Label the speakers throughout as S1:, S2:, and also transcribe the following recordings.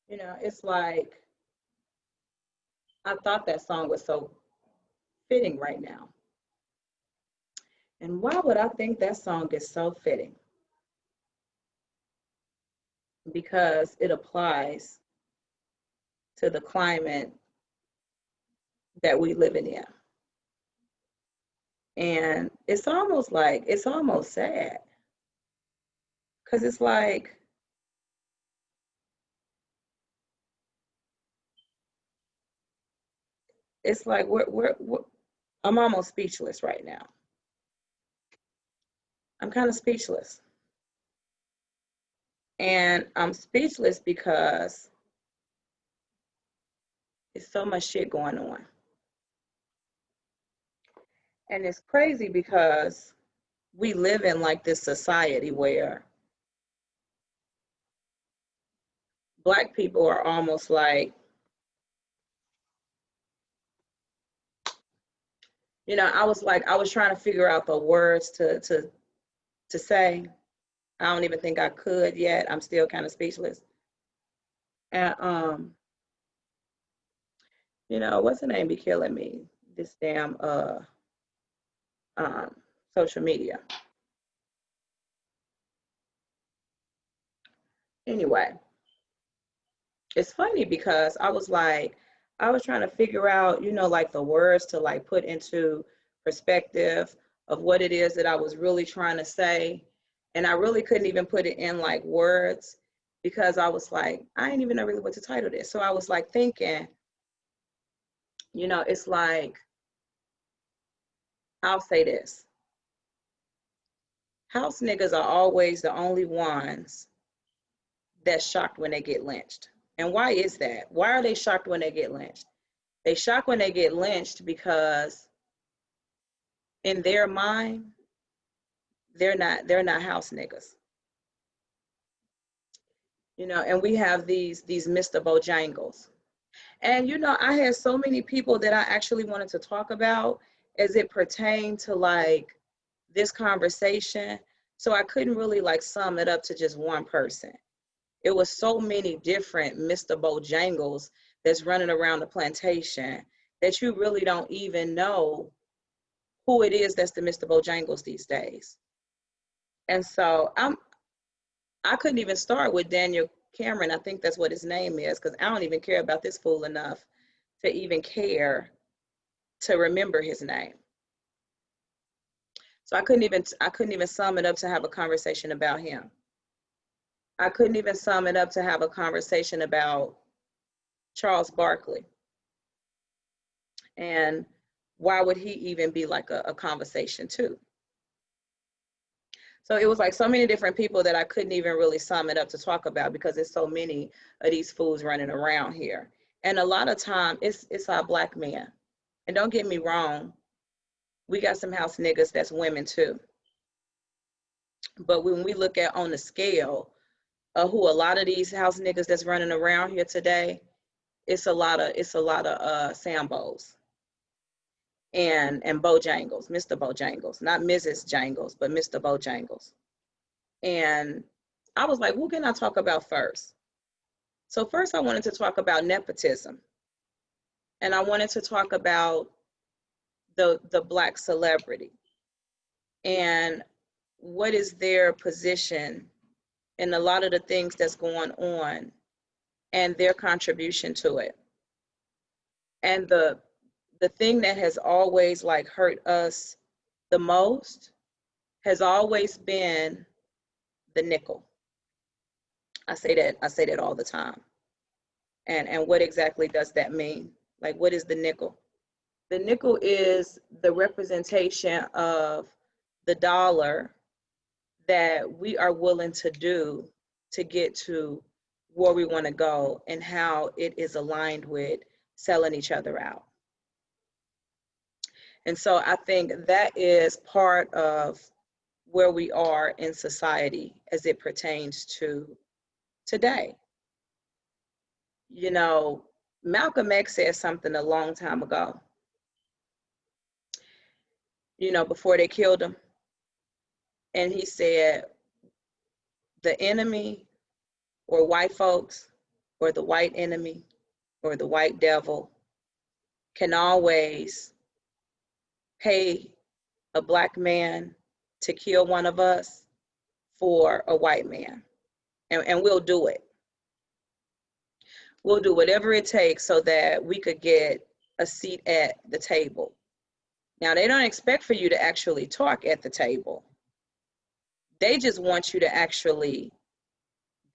S1: You know, it's like, I thought that song was so fitting right now. And why would I think that song is so fitting? Because it applies to the climate that we living in. And it's almost sad. Because it's like, I'm almost speechless right now. I'm kind of speechless. And I'm speechless because there's so much shit going on. And it's crazy because we live in like this society where Black people are almost like, you know, I was trying to figure out the words to say. I don't even think I could yet. I'm still kind of speechless. And you know, what's the name be killing me? This damn social media. Anyway, it's funny because I was trying to figure out, you know, like the words to like put into perspective of what it is that I was really trying to say. And I really couldn't even put it in like words because I was like, I didn't even know really what to title this. So I was like thinking, you know, it's like, I'll say this. House niggas are always the only ones that's shocked when they get lynched. And why is that? Why are they shocked when they get lynched? They shocked when they get lynched because in their mind, they're not house niggas. You know, and we have these Mr. Bojangles. And you know, I had so many people that I actually wanted to talk about as it pertained to like this conversation. So I couldn't really like sum it up to just one person. It was so many different Mr. Bojangles that's running around the plantation that you really don't even know who it is that's the Mr. Bojangles these days. And so I couldn't even start with Daniel Cameron. I think that's what his name is, because I don't even care about this fool enough to even care to remember his name. So I couldn't even sum it up to have a conversation about him. I couldn't even sum it up to have a conversation about Charles Barkley. And why would he even be like a conversation too? So it was like so many different people that I couldn't even really sum it up to talk about, because there's so many of these fools running around here. And a lot of time it's our black men. And don't get me wrong, we got some house niggas that's women too. But when we look at on the scale of who a lot of these house niggas that's running around here today, it's a lot of Sambos and Bojangles, Mr. Bojangles, not Mrs. Jangles, but Mr. Bojangles. And I was like, who can I talk about first? So first I wanted to talk about nepotism. And I wanted to talk about the black celebrity and what is their position in a lot of the things that's going on and their contribution to it. And the thing that has always like hurt us the most has always been the nickel. I say that all the time. And what exactly does that mean? Like, what is the nickel? The nickel is the representation of the dollar that we are willing to do to get to where we want to go, and how it is aligned with selling each other out. And so I think that is part of where we are in society as it pertains to today. You know, Malcolm X said something a long time ago, you know, before they killed him. And he said, the enemy, or white folks, or the white enemy, or the white devil, can always pay a black man to kill one of us for a white man. And we'll do it. We'll do whatever it takes so that we could get a seat at the table. Now, they don't expect for you to actually talk at the table. They just want you to actually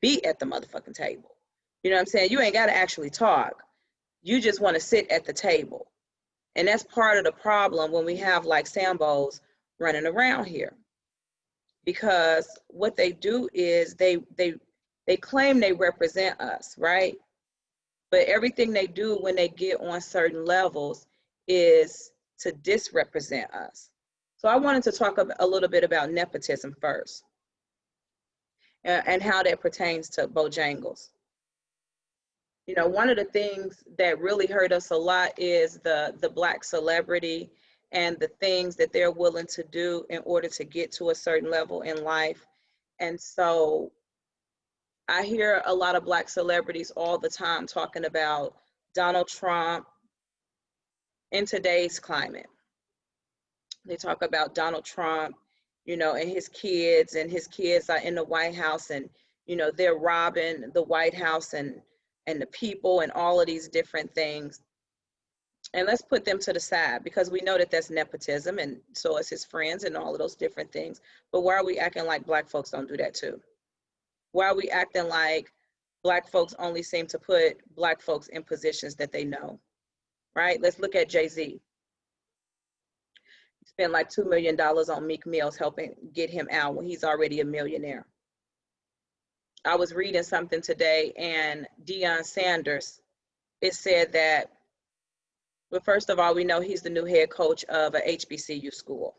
S1: be at the motherfucking table. You know what I'm saying? You ain't got to actually talk. You just want to sit at the table. And that's part of the problem when we have like Sambos running around here. Because what they do is they claim they represent us, right? But everything they do when they get on certain levels is to disrepresent us. So I wanted to talk a little bit about nepotism first, and how that pertains to Bojangles. You know, one of the things that really hurt us a lot is the black celebrity and the things that they're willing to do in order to get to a certain level in life. And so I hear a lot of black celebrities all the time talking about Donald Trump in today's climate. They talk about Donald Trump, you know, and his kids are in the White House, and, you know, they're robbing the White House and the people and all of these different things. And let's put them to the side, because we know that that's nepotism, and so is his friends and all of those different things. But why are we acting like black folks don't do that too? Why are we acting like black folks only seem to put black folks in positions that they know, right? Let's look at Jay-Z. Spent like $2 million on Meek Mill's helping get him out when he's already a millionaire. I was reading something today, and Deion Sanders, it said that, well, first of all, we know he's the new head coach of a HBCU school.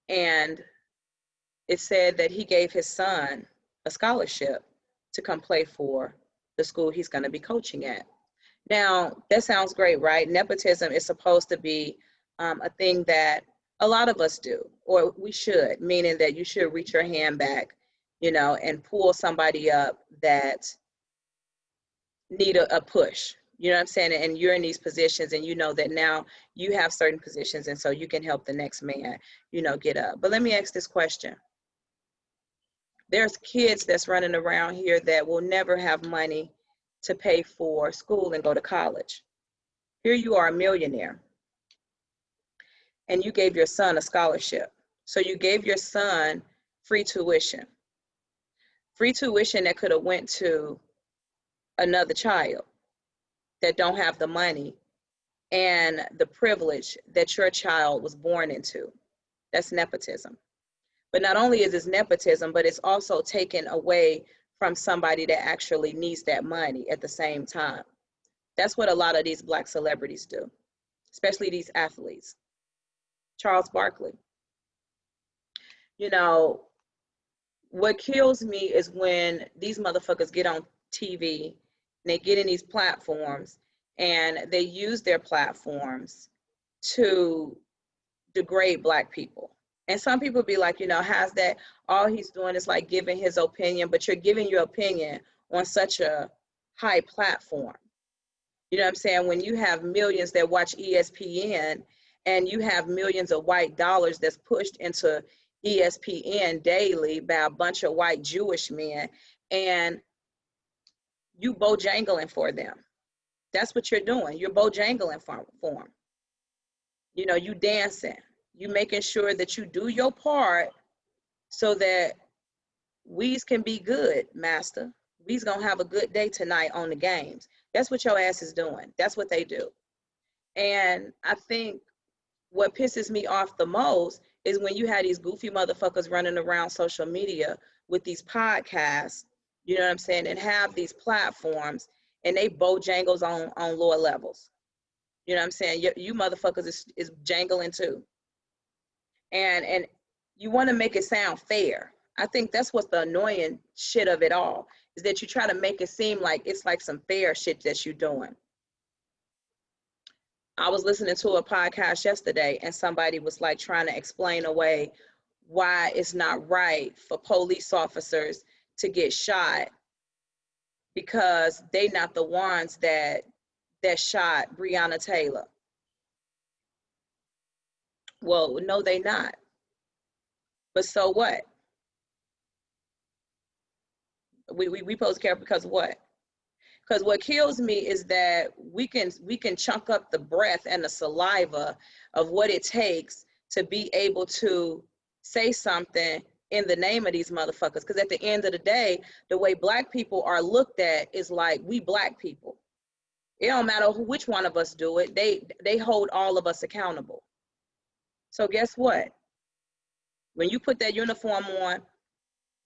S1: And it said that he gave his son a scholarship to come play for the school he's going to be coaching at. Now, that sounds great, right? Nepotism is supposed to be a thing that a lot of us do, or we should, meaning that you should reach your hand back, you know, and pull somebody up that need a push. You know what I'm saying? And you're in these positions, and you know that now you have certain positions, and so you can help the next man, you know, get up. But let me ask this question. There's kids that's running around here that will never have money to pay for school and go to college. Here you are, a millionaire, and you gave your son a scholarship. So you gave your son free tuition that could have went to another child that don't have the money and the privilege that your child was born into. That's nepotism. But not only is this nepotism, but it's also taken away from somebody that actually needs that money at the same time. That's what a lot of these Black celebrities do, especially these athletes. Charles Barkley. You know, what kills me is when these motherfuckers get on TV and they get in these platforms and they use their platforms to degrade Black people. And some people be like, you know, how's that? All he's doing is like giving his opinion, but you're giving your opinion on such a high platform. You know what I'm saying? When you have millions that watch ESPN and you have millions of white dollars that's pushed into ESPN daily by a bunch of white Jewish men, and you bojangling for them. That's what you're doing. You're bojangling for them. You know, you dancing. You making sure that you do your part so that we's can be good, master. We's gonna have a good day tonight on the games. That's what your ass is doing. That's what they do. And I think what pisses me off the most is when you have these goofy motherfuckers running around social media with these podcasts, you know what I'm saying, and have these platforms and they bojangles on lower levels. You know what I'm saying? You motherfuckers is jangling too. And you want to make it sound fair. I think that's what's the annoying shit of it all, is that you try to make it seem like it's like some fair shit that you're doing. I was listening to a podcast yesterday and somebody was like trying to explain away why it's not right for police officers to get shot because they not the ones that shot Breonna Taylor. Well, no, they not. But so what? We supposed to care because of what? Because what kills me is that we can chunk up the breath and the saliva of what it takes to be able to say something in the name of these motherfuckers. Because at the end of the day, the way Black people are looked at is like we Black people. It don't matter which one of us do it. They hold all of us accountable. So guess what? When you put that uniform on,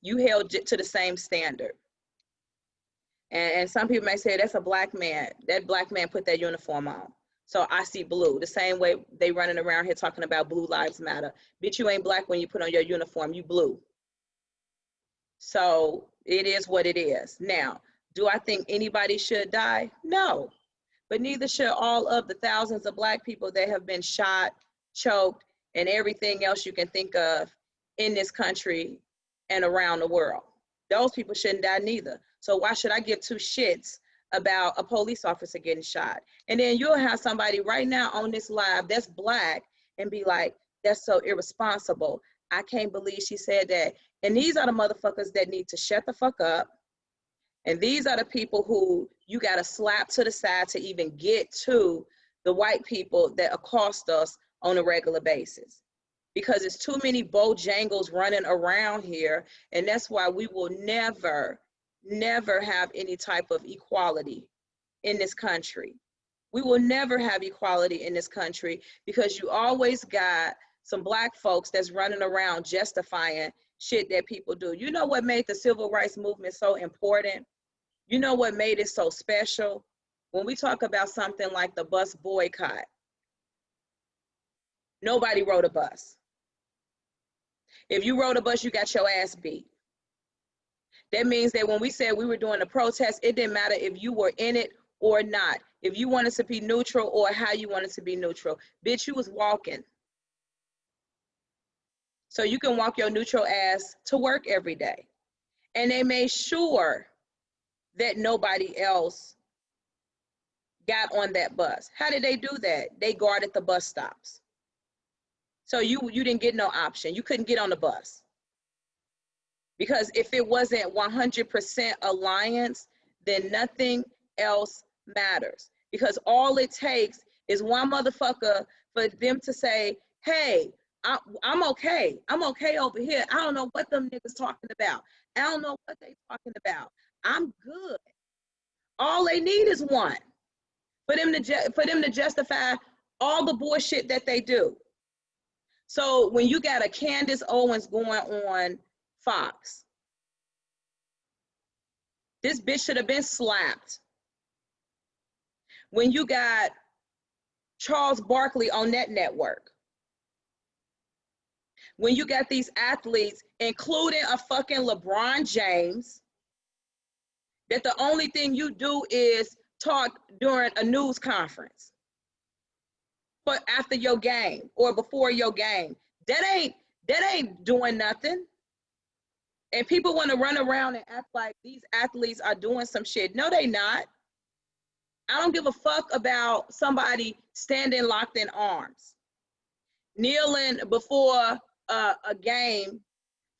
S1: you held to the same standard. And some people may say that's a Black man. That Black man put that uniform on. So I see blue. The same way they running around here talking about Blue Lives Matter. Bitch, you ain't Black when you put on your uniform. You blue. So it is what it is. Now, do I think anybody should die? No. But neither should all of the thousands of Black people that have been shot, choked, and everything else you can think of in this country and around the world. Those people shouldn't die neither. So why should I give two shits about a police officer getting shot? And then you'll have somebody right now on this live that's Black and be like, that's so irresponsible. I can't believe she said that. And these are the motherfuckers that need to shut the fuck up. And these are the people who you got to slap to the side to even get to the white people that accost us on a regular basis. Because it's too many Bojangles running around here. And that's why we will never have any type of equality in this country. We will never have equality in this country because you always got some Black folks that's running around justifying shit that people do. You know what made the civil rights movement so important? You know what made it so special? When we talk about something like the bus boycott, nobody rode a bus. If you rode a bus, you got your ass beat. That means that when we said we were doing a protest, it didn't matter if you were in it or not. If you wanted to be neutral or how you wanted to be neutral. Bitch, you was walking. So you can walk your neutral ass to work every day. And they made sure that nobody else got on that bus. How did they do that? They guarded the bus stops. So you didn't get no option. You couldn't get on the bus. Because if it wasn't 100% alliance, then nothing else matters. Because all it takes is one motherfucker for them to say, hey, I'm okay. I'm okay over here. I don't know what them niggas talking about. I don't know what they talking about. I'm good. All they need is one. for them to justify all the bullshit that they do. So when you got a Candace Owens going on Fox, this bitch should have been slapped. When you got Charles Barkley on that network, when you got these athletes, including a fucking LeBron James, that the only thing you do is talk during a news conference, but after your game or before your game, that ain't doing nothing. And people want to run around and act like these athletes are doing some shit. No, they not. I don't give a fuck about somebody standing locked in arms, kneeling before a game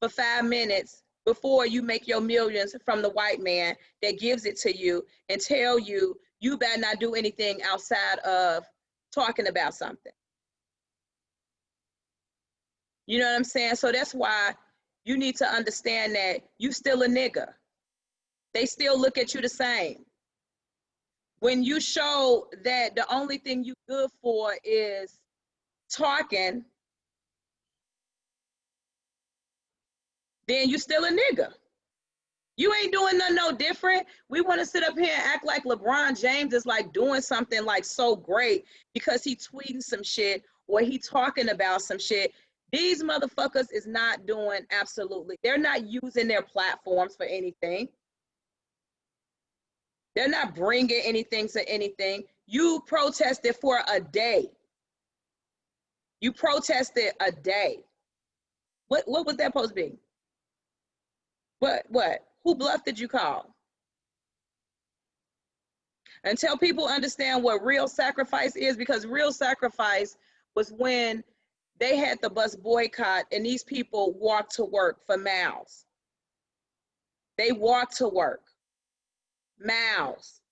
S1: for 5 minutes before you make your millions from the white man that gives it to you and tell you you better not do anything outside of talking about something. You know what I'm saying? So that's why you need to understand that you still a nigga. They still look at you the same. When you show that the only thing you good for is talking, then you still a nigga. You ain't doing nothing no different. We want to sit up here and act like LeBron James is like doing something like so great because he tweeting some shit or he talking about some shit. These motherfuckers is not doing absolutely. They're not using their platforms for anything. They're not bringing anything to anything. You protested for a day. You protested a day. What was that supposed to be? What? Who bluff did you call? Until people understand what real sacrifice is, because real sacrifice was when they had the bus boycott and these people walked to work for miles. They walked to work, miles.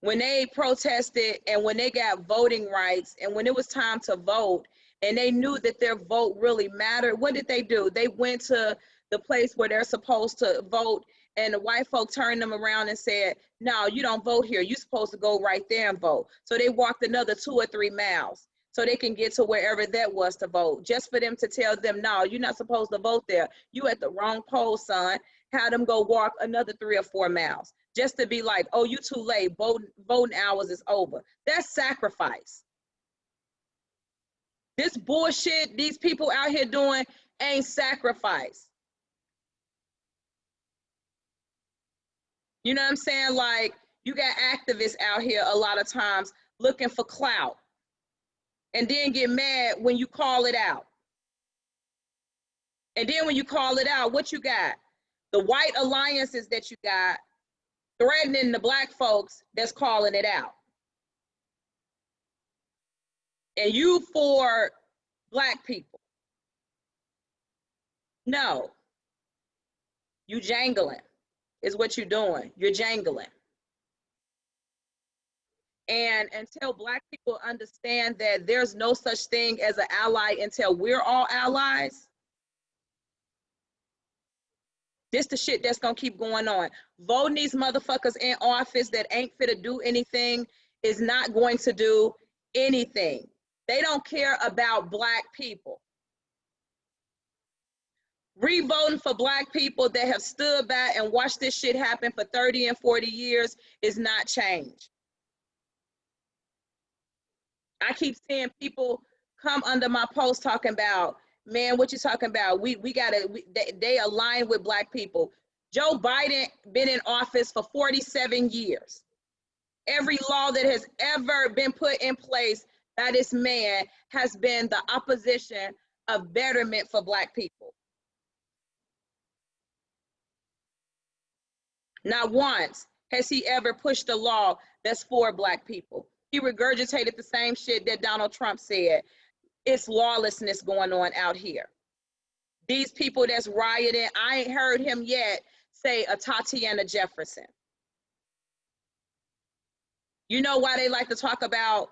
S1: When they protested and when they got voting rights and when it was time to vote and they knew that their vote really mattered, what did they do? They went to the place where they're supposed to vote and the white folk turned them around and said, no, you don't vote here. You're supposed to go right there and vote. So they walked another 2 or 3 miles so they can get to wherever that was to vote, just for them to tell them, no, you're not supposed to vote there. You at the wrong poll, son. Had them go walk another 3 or 4 miles just to be like, oh, you too late. Voting hours is over. That's sacrifice. This bullshit these people out here doing ain't sacrifice. You know what I'm saying? Like, you got activists out here a lot of times looking for clout and then get mad when you call it out. And then when you call it out, what you got? The white alliances that you got threatening the black folks that's calling it out. And you for black people. No. You jangling is what you're doing. You're jangling. And until black people understand that there's no such thing as an ally until we're all allies, this the shit that's gonna keep going on. Voting these motherfuckers in office that ain't fit to do anything is not going to do anything. They don't care about black people. Re-voting for black people that have stood by and watched this shit happen for 30 and 40 years is not change. I keep seeing people come under my post talking about, man, what you talking about? They align with black people. Joe Biden been in office for 47 years. Every law that has ever been put in place by this man has been the opposition of betterment for black people. Not once has he ever pushed a law that's for black people. He regurgitated the same shit that Donald Trump said. It's lawlessness going on out here. These people that's rioting, I ain't heard him yet say a Tatiana Jefferson. You know why they like to talk about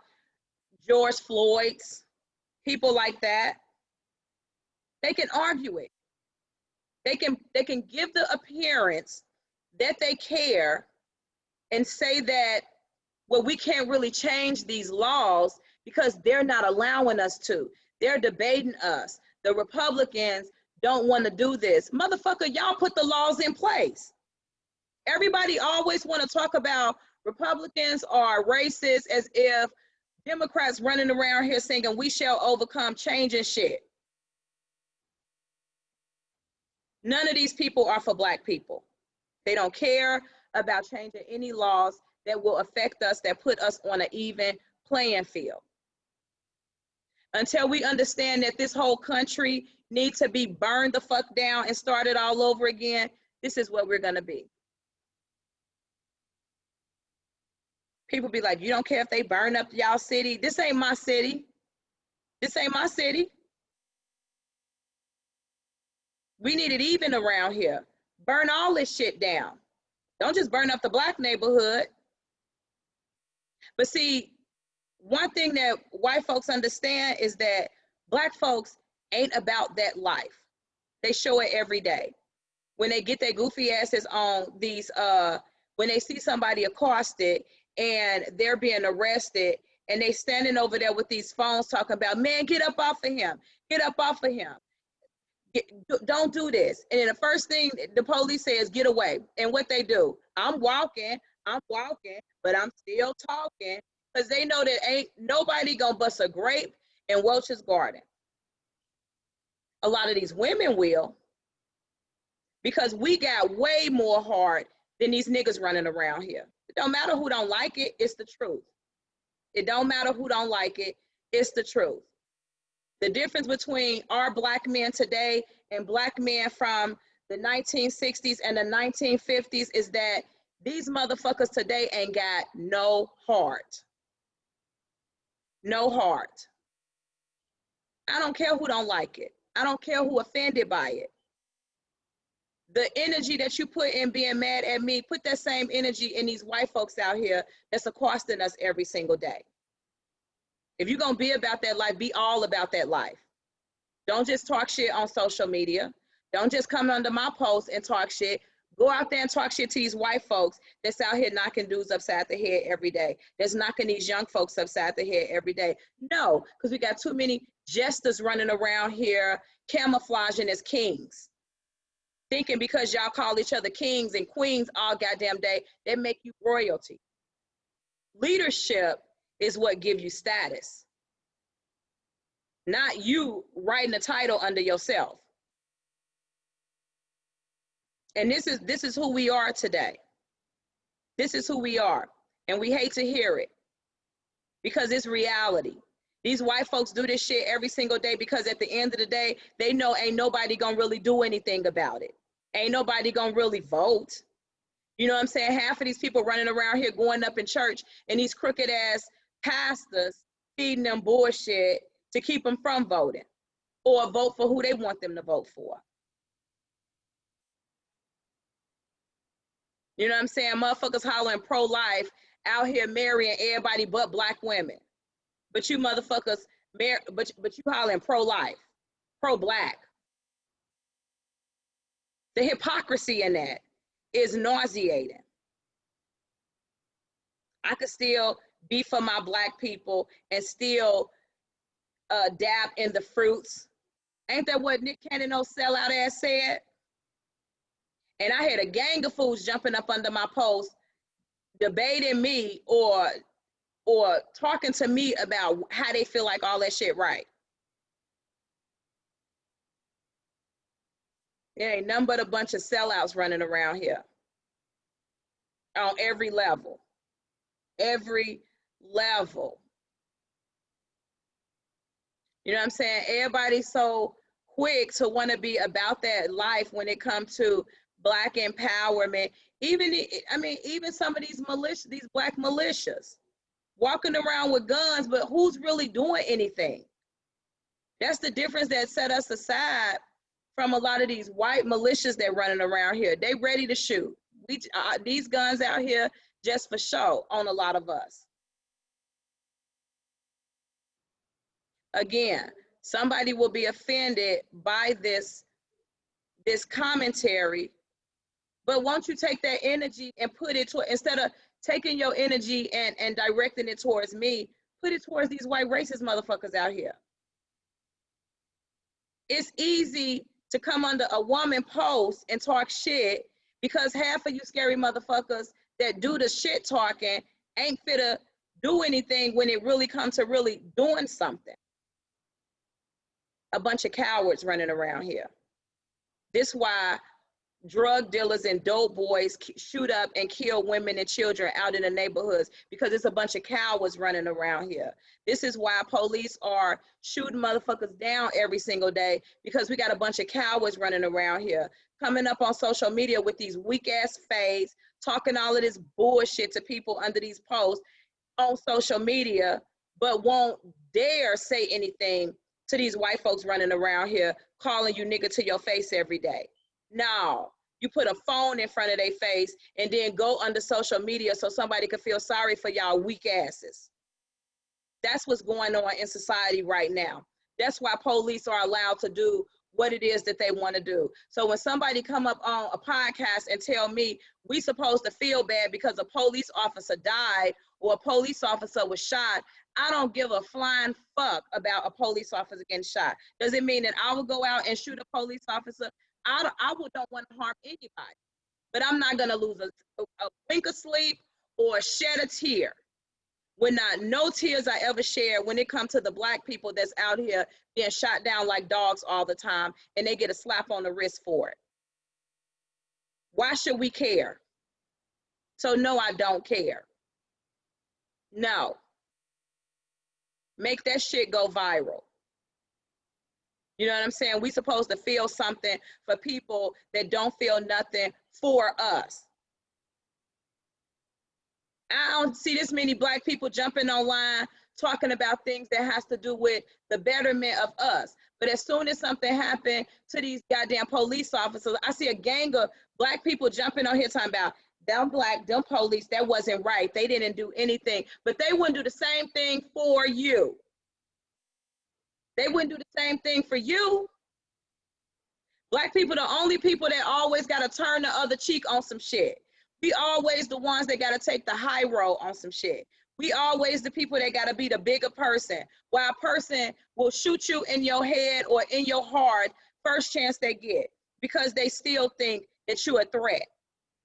S1: George Floyd's, people like that? They can argue it. They can give the appearance that they care and say that Well, we can't really change these laws because they're not allowing us to. They're debating us. The Republicans don't want to do this. Motherfucker, y'all put the laws in place. Everybody always want to talk about Republicans are racist as if Democrats running around here singing, we shall overcome change and shit. None of these people are for black people. They don't care about changing any laws that will affect us, that put us on an even playing field. Until we understand that this whole country needs to be burned the fuck down and started all over again, this is what we're gonna be. People be like, you don't care if they burn up y'all city? This ain't my city. This ain't my city. We need it even around here. Burn all this shit down. Don't just burn up the black neighborhood. But see, one thing that white folks understand is that black folks ain't about that life. They show it every day. When they get their goofy asses on these, when they see somebody accosted and they're being arrested and they standing over there with these phones talking about, man, get up off of him, get up off of him. Don't do this. And then the first thing the police says, get away. And what they do, I'm walking, but I'm still talking, because they know that ain't nobody gonna bust a grape in Welch's garden. A lot of these women will, because we got way more heart than these niggas running around here. It don't matter who don't like it, it's the truth. It don't matter who don't like it, it's the truth. The difference between our black men today and black men from the 1960s and the 1950s is that these motherfuckers today ain't got no heart. No heart. I don't care who don't like it. I don't care who offended by it. The energy that you put in being mad at me, put that same energy in these white folks out here that's accosting us every single day. If you're gonna be about that life, be all about that life. Don't just talk shit on social media. Don't just come under my post and talk shit. Go out there and talk shit to these white folks that's out here knocking dudes upside the head every day. That's knocking these young folks upside the head every day. No, because we got too many jesters running around here camouflaging as kings. Thinking because y'all call each other kings and queens all goddamn day, that make you royalty. Leadership is what gives you status, not you writing a title under yourself. And this is who we are today. This is who we are. And we hate to hear it because it's reality. These white folks do this shit every single day because at the end of the day, they know ain't nobody gonna really do anything about it. Ain't nobody gonna really vote. You know what I'm saying? Half of these people running around here going up in church and these crooked ass pastors feeding them bullshit to keep them from voting or vote for who they want them to vote for. You know what I'm saying? Motherfuckers hollering pro-life out here marrying everybody but black women. But you motherfuckers, but you hollering pro-life, pro-black. The hypocrisy in that is nauseating. I could still be for my black people and still dab in the fruits. Ain't that what Nick Cannon's sellout ass said? And I had a gang of fools jumping up under my post, debating me or talking to me about how they feel like all that shit right. There ain't nothing but a bunch of sellouts running around here on every level. Every level. You know what I'm saying? Everybody's so quick to want to be about that life when it comes to black empowerment. Even some of these militias, these black militias, walking around with guns, but who's really doing anything? That's the difference that set us aside from a lot of these white militias that running around here. They ready to shoot. These guns out here just for show on a lot of us. Again, somebody will be offended by this commentary, but won't you take that energy and put it to, instead of taking your energy and directing it towards me, put it towards these white racist motherfuckers out here. It's easy to come under a woman post and talk shit because half of you scary motherfuckers that do the shit talking ain't fit to do anything when it really comes to really doing something. A bunch of cowards running around here. This why drug dealers and dope boys shoot up and kill women and children out in the neighborhoods, because it's a bunch of cowards running around here. This is why police are shooting motherfuckers down every single day, because we got a bunch of cowards running around here, coming up on social media with these weak ass fades, talking all of this bullshit to people under these posts on social media, but won't dare say anything to these white folks running around here calling you nigga to your face every day. No, you put a phone in front of their face and then go under social media so somebody could feel sorry for y'all weak asses. That's what's going on in society right now. That's why police are allowed to do what it is that they want to do. So when somebody come up on a podcast and tell me we supposed to feel bad because a police officer died or a police officer was shot, I don't give a flying fuck about a police officer getting shot. Does it mean that I will go out and shoot a police officer? I don't want to harm anybody, but I'm not going to lose a wink of sleep or shed a tear. When not no tears I ever shed when it comes to the black people that's out here being shot down like dogs all the time, and they get a slap on the wrist for it. Why should we care? So no, I don't care. No. Make that shit go viral. You know what I'm saying? We supposed to feel something for people that don't feel nothing for us. I don't see this many black people jumping online talking about things that has to do with the betterment of us. But as soon as something happened to these goddamn police officers, I see a gang of black people jumping on here talking about them black, them police, that wasn't right. They didn't do anything. But they wouldn't do the same thing for you. They wouldn't do the same thing for you. Black people, the only people that always got to turn the other cheek on some shit. We always the ones that got to take the high road on some shit. We always the people that got to be the bigger person. While a person will shoot you in your head or in your heart first chance they get, because they still think that you're a threat.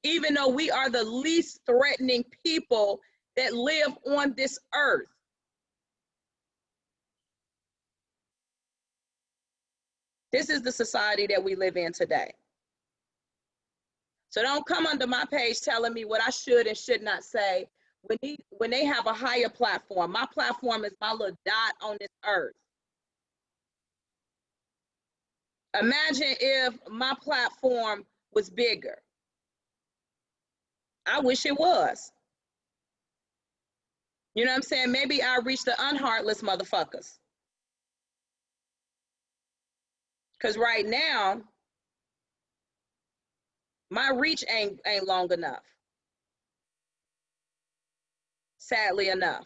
S1: Even though we are the least threatening people that live on this earth. This is the society that we live in today. So don't come under my page telling me what I should and should not say when they have a higher platform. My platform is my little dot on this earth. Imagine if my platform was bigger. I wish it was. You know what I'm saying? Maybe I'll reach the unheartless motherfuckers. Because right now, my reach ain't long enough. Sadly enough.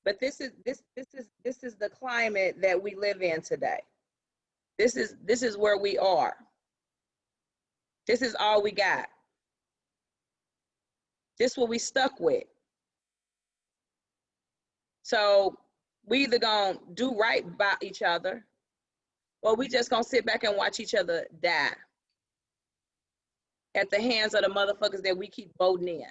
S1: But this is the climate that we live in today. This is where we are. This is all we got. This is what we stuck with. So we either gonna do right by each other, or we just gonna sit back and watch each other die at the hands of the motherfuckers that we keep voting in.